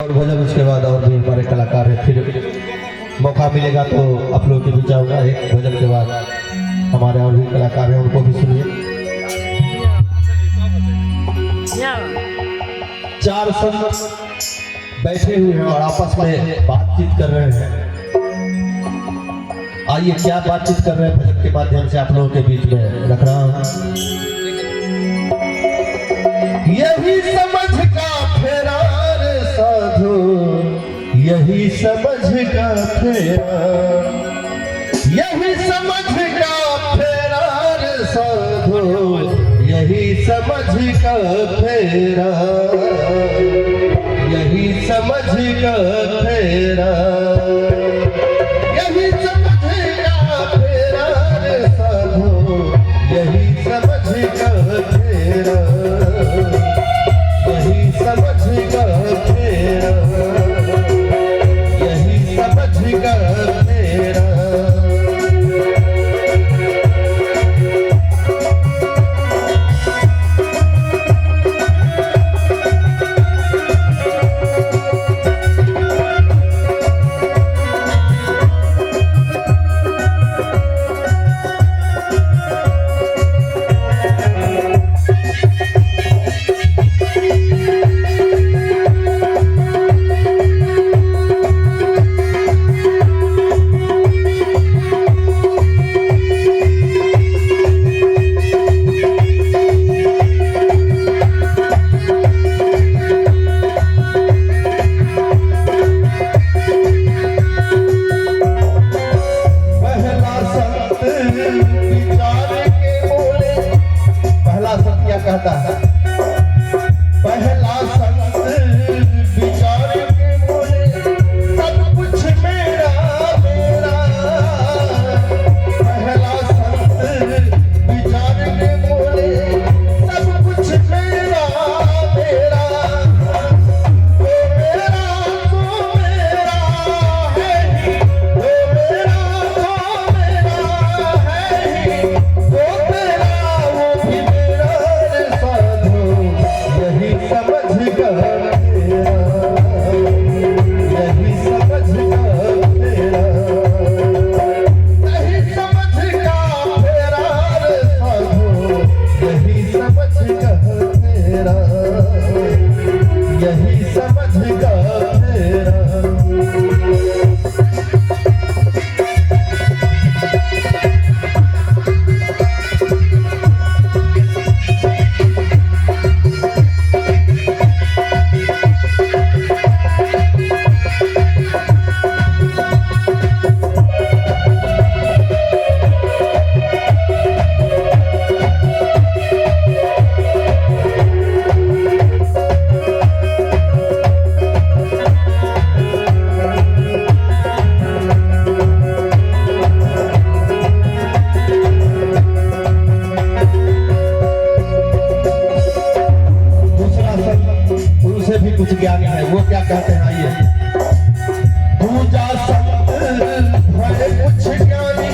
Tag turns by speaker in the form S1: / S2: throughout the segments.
S1: और भजन उसके बाद और भी हमारे कलाकार हैं। फिर मौका मिलेगा तो आप लोग के बीच आऊँगा। एक भजन के बाद हमारे और भी कलाकार हैं, उनको भी सुनिए। चार संत बैठे हुए हैं और आपस में बातचीत कर रहे हैं। आइए क्या बातचीत कर रहे हैं भजन के माध्यम से आप लोगों के बीच में रख रहा हूँ। यही समझ का फेरा रे साधु, यही समझ का फेरा, यही समझ का फेरा रे साधु, यही समझ का फेरा, यही समझ का फेरा, यही समझ का फेरा रे साधु, यही समझ का फेरा, यही समझ का फेरा, यही समझ का फेरा। कहता है पहला संत विचार के बोले सब कुछ मेरा मेरा, पहला संत विचार के बोले सब कुछ मेरा मेरा, वो मेरा तो मेरा है ही, वो मेरा तो मेरा है ही, वो तेरा वो भी मेरा, यही समझ का फेरा, यही समझ का फेरा, यही समझ का फेरा रे साधु, यही समझ का फेरा, यही समझ का फेरा। कुछ ज्ञान है, वो क्या कहते हैं आइए। पूजा संत भले कुछ ज्ञानी,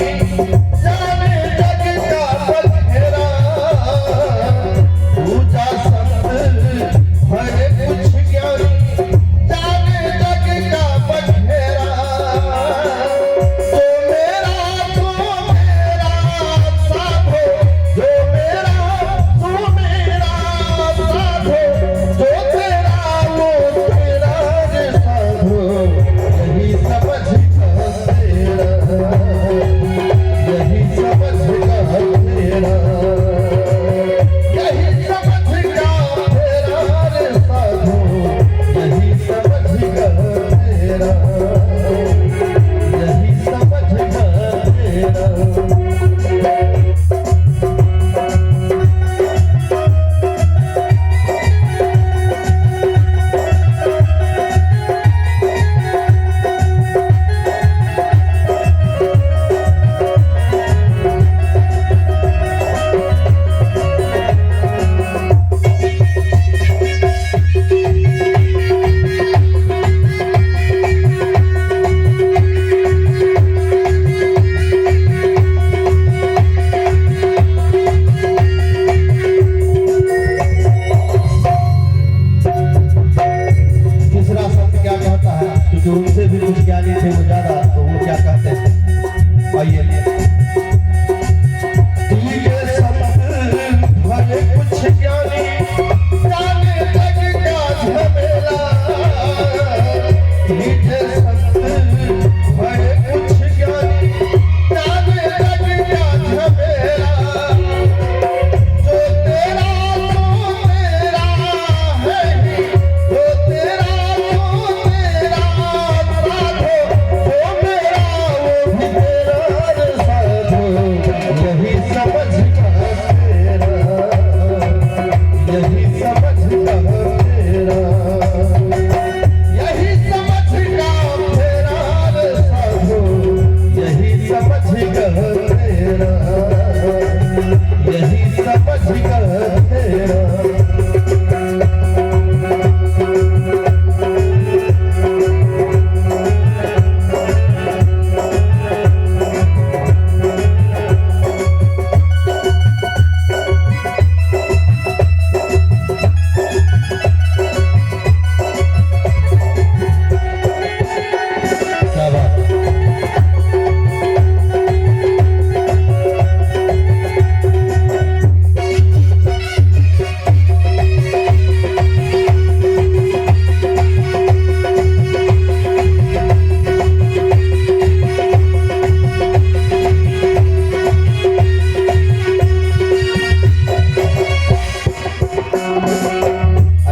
S1: जाने जग का बखेरा, पूजा संत भले कुछ ज्ञानी, जाने जग का बखेरा, जो मेरा साधो, जो मेरा साधो, जो तेरा यही समझ का फेरा। क्योंकि उनसे भी कुछ ज्ञानी थे वो ज्यादा, तो वो क्या कहते हैं, आइए। कुछ ज्ञानी जाने जग का झमेला, बड़े कुछ ज्ञानी जाने जग का झमेला, जो तेरा तो तेरा है ही, जो तेरा तो तेरा साधो, जो मेरा वो भी तेरा साधो, यही समझ का तेरा, यही समझ का तेरा, यही समझ का तेरा साधो, यही समझ का तेरा, यही समझ का तेरा।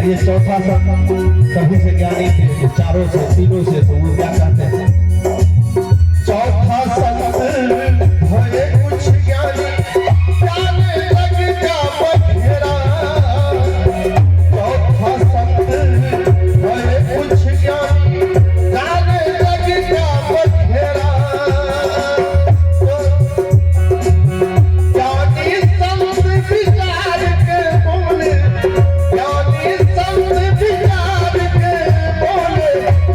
S1: ये चौथा संत सभी से ज्ञानी थे, चारों से तीनों से, तो वो क्या कहते हैं, चौथा संत भले कुछ ज्ञानी जाने जग का बखेरा, चौथा संत भले कुछ ज्ञानी जाने जग का बखेरा, ज्ञानी संत विचार के बोले, ज्ञानी संत विचार के बोले,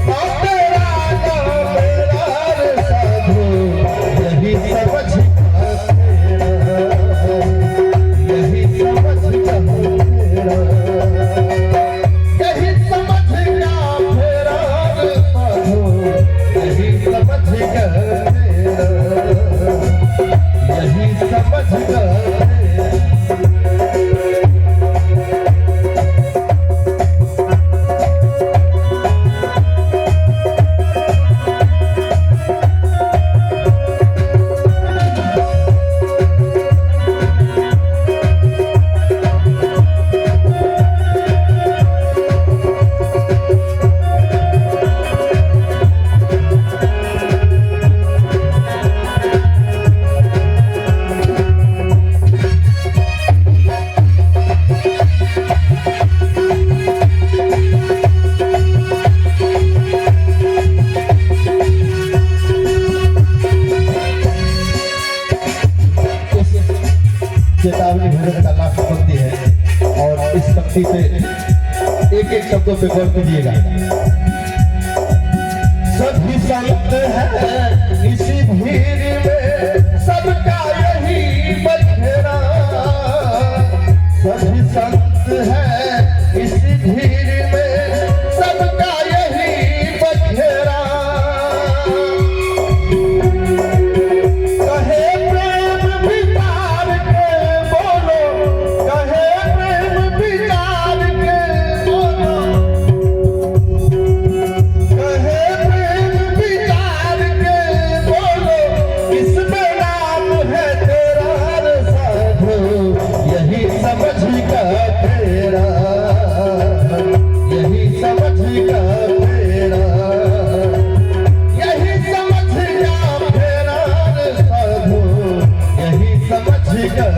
S1: ना तेरा ना मेरा रे साधो, यही समझ का तेरा, यही समझ का तेरा, यही समझ का तेरा रे साधो, यही समझ का तेरा, यही समझ का तेरा। चेतावनी भजन का लास्ट पंक्ति है और इस पंक्ति पे एक एक शब्दों पे गौर कीजिएगा। सभी संत हैं इसी भीड़ में, सबका यही बखेरा, सभी संत हैं इसी भीड़ में, सबका यही बखेरा, कहे प्रेम विचार के बोलो, कहे प्रेम विचार के बोलो, कहे प्रेम विचार के बोलो, इसमें नाम है तेरा रे साधो, यही समझ का तेरा, यही समझ का तेरा, यही समझ का तेरा रे साधो, यही समझ का